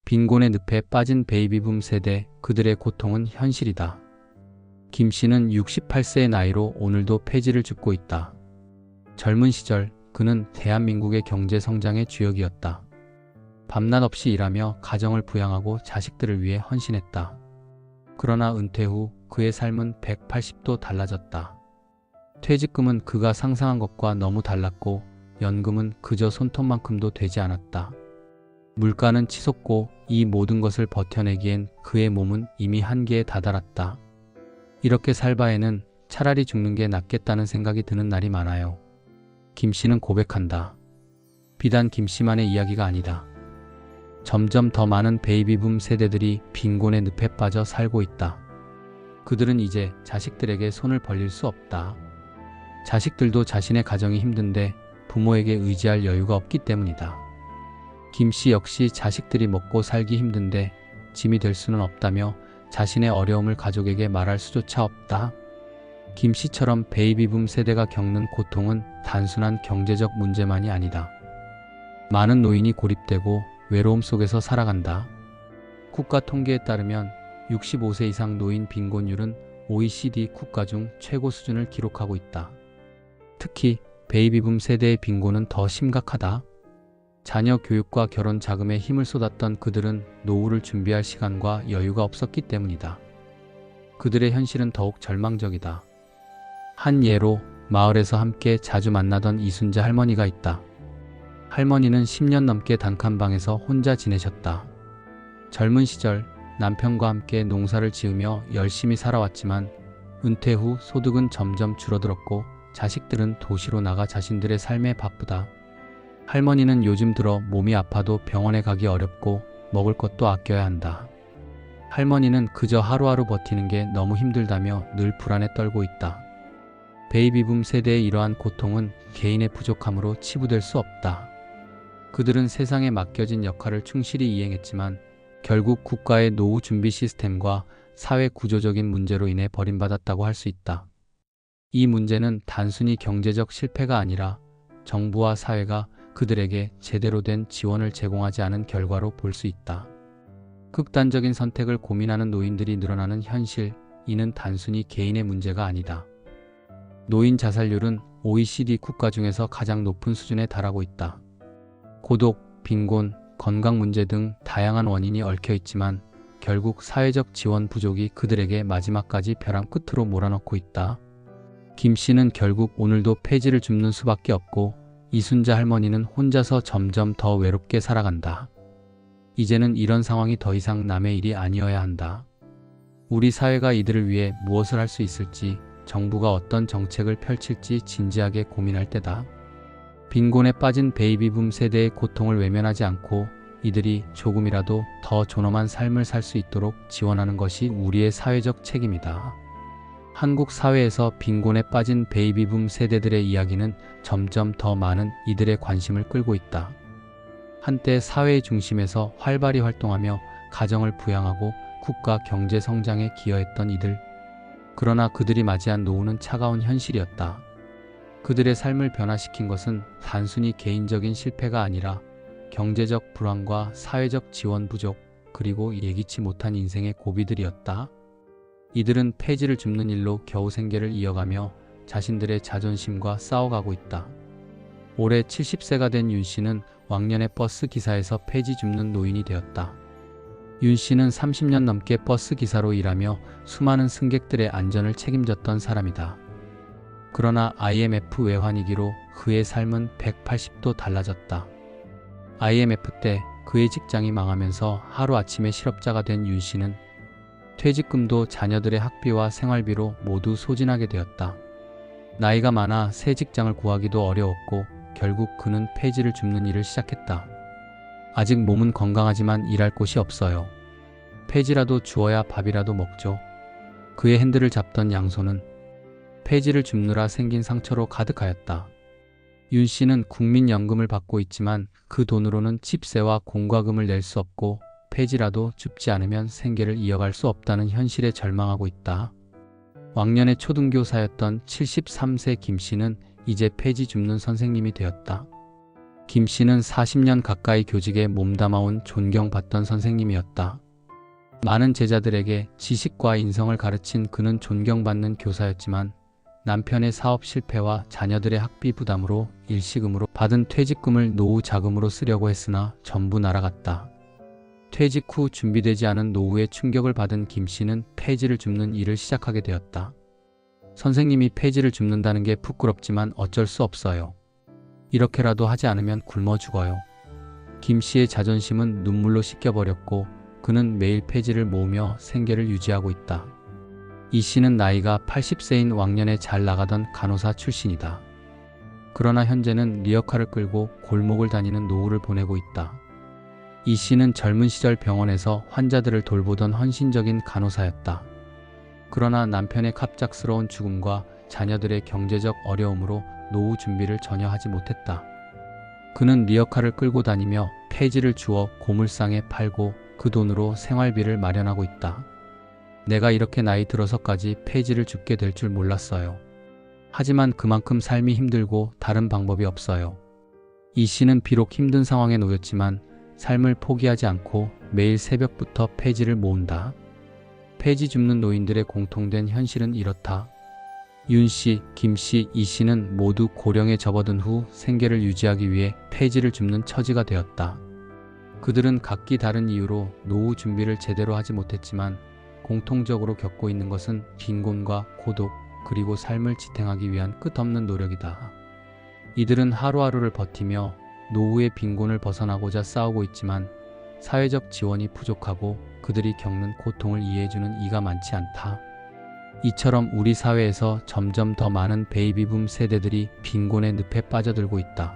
빈곤의 늪에 빠진 베이비붐 세대, 그들의 고통은 현실이다. 김 씨는 68세의 나이로 오늘도 폐지를 줍고 있다. 젊은 시절 그는 대한민국의 경제 성장의 주역이었다. 밤낮 없이 일하며 가정을 부양하고 자식들을 위해 헌신했다. 그러나 은퇴 후 그의 삶은 180도 달라졌다. 퇴직금은 그가 상상한 것과 너무 달랐고 연금은 그저 손톱만큼도 되지 않았다. 물가는 치솟고 이 모든 것을 버텨내기엔 그의 몸은 이미 한계에 다다랐다. 이렇게 살 바에는 차라리 죽는 게 낫겠다는 생각이 드는 날이 많아요. 김 씨는 고백한다. 비단 김 씨만의 이야기가 아니다. 점점 더 많은 베이비붐 세대들이 빈곤의 늪에 빠져 살고 있다. 그들은 이제 자식들에게 손을 벌릴 수 없다. 자식들도 자신의 가정이 힘든데 부모에게 의지할 여유가 없기 때문이다. 김 씨 역시 자식들이 먹고 살기 힘든데 짐이 될 수는 없다며 자신의 어려움을 가족에게 말할 수조차 없다. 김 씨처럼 베이비붐 세대가 겪는 고통은 단순한 경제적 문제만이 아니다. 많은 노인이 고립되고 외로움 속에서 살아간다. 국가 통계에 따르면 65세 이상 노인 빈곤율은 OECD 국가 중 최고 수준을 기록하고 있다. 특히 베이비붐 세대의 빈곤은 더 심각하다. 자녀 교육과 결혼 자금에 힘을 쏟았던 그들은 노후를 준비할 시간과 여유가 없었기 때문이다. 그들의 현실은 더욱 절망적이다. 한 예로 마을에서 함께 자주 만나던 이순자 할머니가 있다. 할머니는 10년 넘게 단칸방에서 혼자 지내셨다. 젊은 시절 남편과 함께 농사를 지으며 열심히 살아왔지만 은퇴 후 소득은 점점 줄어들었고 자식들은 도시로 나가 자신들의 삶에 바쁘다. 할머니는 요즘 들어 몸이 아파도 병원에 가기 어렵고 먹을 것도 아껴야 한다. 할머니는 그저 하루하루 버티는 게 너무 힘들다며 늘 불안에 떨고 있다. 베이비붐 세대의 이러한 고통은 개인의 부족함으로 치부될 수 없다. 그들은 세상에 맡겨진 역할을 충실히 이행했지만 결국 국가의 노후 준비 시스템과 사회 구조적인 문제로 인해 버림받았다고 할 수 있다. 이 문제는 단순히 경제적 실패가 아니라 정부와 사회가 그들에게 제대로 된 지원을 제공하지 않은 결과로 볼 수 있다. 극단적인 선택을 고민하는 노인들이 늘어나는 현실, 이는 단순히 개인의 문제가 아니다. 노인 자살률은 OECD 국가 중에서 가장 높은 수준에 달하고 있다. 고독, 빈곤, 건강 문제 등 다양한 원인이 얽혀 있지만 결국 사회적 지원 부족이 그들에게 마지막까지 벼랑 끝으로 몰아넣고 있다. 김 씨는 결국 오늘도 폐지를 줍는 수밖에 없고 이순자 할머니는 혼자서 점점 더 외롭게 살아간다. 이제는 이런 상황이 더 이상 남의 일이 아니어야 한다. 우리 사회가 이들을 위해 무엇을 할 수 있을지, 정부가 어떤 정책을 펼칠지 진지하게 고민할 때다. 빈곤에 빠진 베이비붐 세대의 고통을 외면하지 않고 이들이 조금이라도 더 존엄한 삶을 살 수 있도록 지원하는 것이 우리의 사회적 책임이다. 한국 사회에서 빈곤에 빠진 베이비붐 세대들의 이야기는 점점 더 많은 이들의 관심을 끌고 있다. 한때 사회의 중심에서 활발히 활동하며 가정을 부양하고 국가 경제 성장에 기여했던 이들. 그러나 그들이 맞이한 노후는 차가운 현실이었다. 그들의 삶을 변화시킨 것은 단순히 개인적인 실패가 아니라 경제적 불안과 사회적 지원 부족, 그리고 예기치 못한 인생의 고비들이었다. 이들은 폐지를 줍는 일로 겨우 생계를 이어가며 자신들의 자존심과 싸워가고 있다. 올해 70세가 된 윤 씨는 왕년에 버스 기사에서 폐지 줍는 노인이 되었다. 윤 씨는 30년 넘게 버스 기사로 일하며 수많은 승객들의 안전을 책임졌던 사람이다. 그러나 IMF 외환위기로 그의 삶은 180도 달라졌다. IMF 때 그의 직장이 망하면서 하루아침에 실업자가 된 윤 씨는 퇴직금도 자녀들의 학비와 생활비로 모두 소진하게 되었다. 나이가 많아 새 직장을 구하기도 어려웠고 결국 그는 폐지를 줍는 일을 시작했다. 아직 몸은 건강하지만 일할 곳이 없어요. 폐지라도 주어야 밥이라도 먹죠. 그의 핸들을 잡던 양손은 폐지를 줍느라 생긴 상처로 가득하였다. 윤 씨는 국민연금을 받고 있지만 그 돈으로는 집세와 공과금을 낼 수 없고 폐지라도 줍지 않으면 생계를 이어갈 수 없다는 현실에 절망하고 있다. 왕년의 초등교사였던 73세 김 씨는 이제 폐지 줍는 선생님이 되었다. 김 씨는 40년 가까이 교직에 몸담아온 존경받던 선생님이었다. 많은 제자들에게 지식과 인성을 가르친 그는 존경받는 교사였지만 남편의 사업 실패와 자녀들의 학비 부담으로 일시금으로 받은 퇴직금을 노후 자금으로 쓰려고 했으나 전부 날아갔다. 퇴직 후 준비되지 않은 노후에 충격을 받은 김 씨는 폐지를 줍는 일을 시작하게 되었다. 선생님이 폐지를 줍는다는 게 부끄럽지만 어쩔 수 없어요. 이렇게라도 하지 않으면 굶어 죽어요. 김 씨의 자존심은 눈물로 씻겨버렸고 그는 매일 폐지를 모으며 생계를 유지하고 있다. 이 씨는 나이가 80세인 왕년에 잘 나가던 간호사 출신이다. 그러나 현재는 리어카를 끌고 골목을 다니는 노후를 보내고 있다. 이 씨는 젊은 시절 병원에서 환자들을 돌보던 헌신적인 간호사였다. 그러나 남편의 갑작스러운 죽음과 자녀들의 경제적 어려움으로 노후 준비를 전혀 하지 못했다. 그는 리어카를 끌고 다니며 폐지를 주워 고물상에 팔고 그 돈으로 생활비를 마련하고 있다. 내가 이렇게 나이 들어서까지 폐지를 줍게 될 줄 몰랐어요. 하지만 그만큼 삶이 힘들고 다른 방법이 없어요. 이 씨는 비록 힘든 상황에 놓였지만 삶을 포기하지 않고 매일 새벽부터 폐지를 모은다. 폐지 줍는 노인들의 공통된 현실은 이렇다. 윤 씨, 김 씨, 이 씨는 모두 고령에 접어든 후 생계를 유지하기 위해 폐지를 줍는 처지가 되었다. 그들은 각기 다른 이유로 노후 준비를 제대로 하지 못했지만 공통적으로 겪고 있는 것은 빈곤과 고독, 그리고 삶을 지탱하기 위한 끝없는 노력이다. 이들은 하루하루를 버티며 노후의 빈곤을 벗어나고자 싸우고 있지만 사회적 지원이 부족하고 그들이 겪는 고통을 이해해주는 이가 많지 않다. 이처럼 우리 사회에서 점점 더 많은 베이비붐 세대들이 빈곤의 늪에 빠져들고 있다.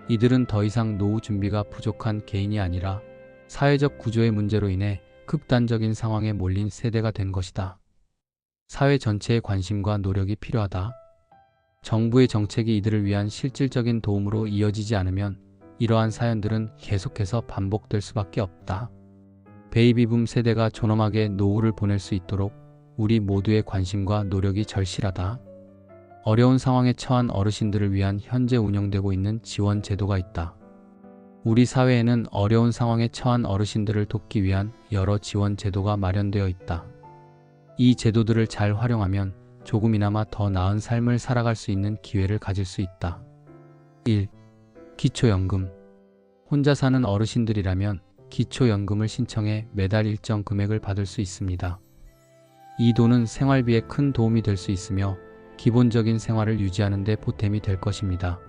이들은 더 이상 노후 준비가 부족한 개인이 아니라 사회적 구조의 문제로 인해 극단적인 상황에 몰린 세대가 된 것이다. 사회 전체의 관심과 노력이 필요하다. 정부의 정책이 이들을 위한 실질적인 도움으로 이어지지 않으면 이러한 사연들은 계속해서 반복될 수밖에 없다. 베이비붐 세대가 존엄하게 노후를 보낼 수 있도록 우리 모두의 관심과 노력이 절실하다. 어려운 상황에 처한 어르신들을 위한 현재 운영되고 있는 지원 제도가 있다. 우리 사회에는 어려운 상황에 처한 어르신들을 돕기 위한 여러 지원 제도가 마련되어 있다. 이 제도들을 잘 활용하면 조금이나마 더 나은 삶을 살아갈 수 있는 기회를 가질 수 있다. 1. 기초연금. 혼자 사는 어르신들이라면 기초연금을 신청해 매달 일정 금액을 받을 수 있습니다. 이 돈은 생활비에 큰 도움이 될 수 있으며 기본적인 생활을 유지하는 데 보탬이 될 것입니다.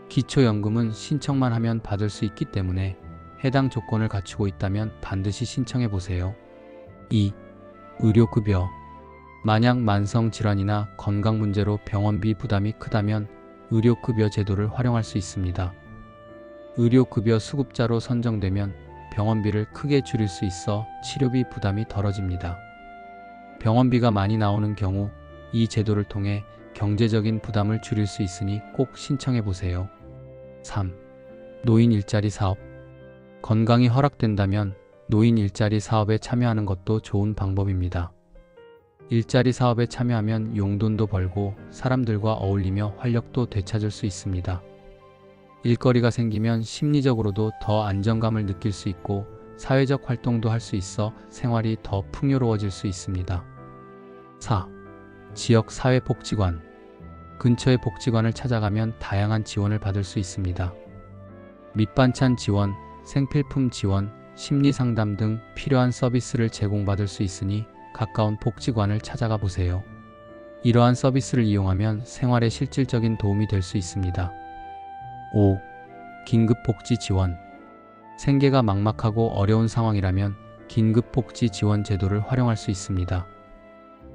기초연금은 신청만 하면 받을 수 있기 때문에 해당 조건을 갖추고 있다면 반드시 신청해 보세요. 2. 의료급여. 만약 만성질환이나 건강 문제로 병원비 부담이 크다면 의료급여 제도를 활용할 수 있습니다. 의료급여 수급자로 선정되면 병원비를 크게 줄일 수 있어 치료비 부담이 덜어집니다. 병원비가 많이 나오는 경우 이 제도를 통해 경제적인 부담을 줄일 수 있으니 꼭 신청해 보세요. 3. 노인 일자리 사업. 건강이 허락된다면 노인 일자리 사업에 참여하는 것도 좋은 방법입니다. 일자리 사업에 참여하면 용돈도 벌고 사람들과 어울리며 활력도 되찾을 수 있습니다. 일거리가 생기면 심리적으로도 더 안정감을 느낄 수 있고 사회적 활동도 할 수 있어 생활이 더 풍요로워질 수 있습니다. 4. 지역 사회복지관. 근처의 복지관을 찾아가면 다양한 지원을 받을 수 있습니다. 밑반찬 지원, 생필품 지원, 심리상담 등 필요한 서비스를 제공받을 수 있으니 가까운 복지관을 찾아가 보세요. 이러한 서비스를 이용하면 생활에 실질적인 도움이 될 수 있습니다. 5. 긴급복지 지원. 생계가 막막하고 어려운 상황이라면 긴급복지 지원 제도를 활용할 수 있습니다.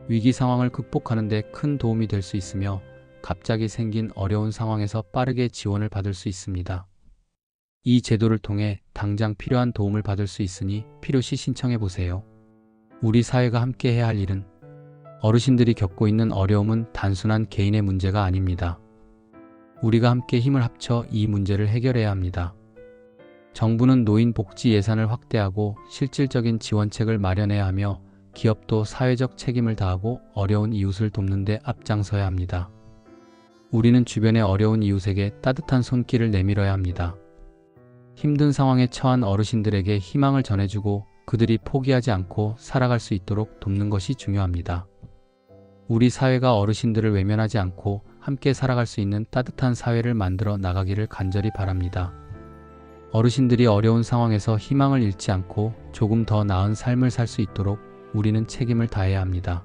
위기 상황을 극복하는 데 큰 도움이 될 수 있으며 갑자기 생긴 어려운 상황에서 빠르게 지원을 받을 수 있습니다. 이 제도를 통해 당장 필요한 도움을 받을 수 있으니 필요시 신청해 보세요. 우리 사회가 함께 해야 할 일은 어르신들이 겪고 있는 어려움은 단순한 개인의 문제가 아닙니다. 우리가 함께 힘을 합쳐 이 문제를 해결해야 합니다. 정부는 노인 복지 예산을 확대하고 실질적인 지원책을 마련해야 하며 기업도 사회적 책임을 다하고 어려운 이웃을 돕는 데 앞장서야 합니다. 우리는 주변의 어려운 이웃에게 따뜻한 손길을 내밀어야 합니다. 힘든 상황에 처한 어르신들에게 희망을 전해주고 그들이 포기하지 않고 살아갈 수 있도록 돕는 것이 중요합니다. 우리 사회가 어르신들을 외면하지 않고 함께 살아갈 수 있는 따뜻한 사회를 만들어 나가기를 간절히 바랍니다. 어르신들이 어려운 상황에서 희망을 잃지 않고 조금 더 나은 삶을 살 수 있도록 우리는 책임을 다해야 합니다.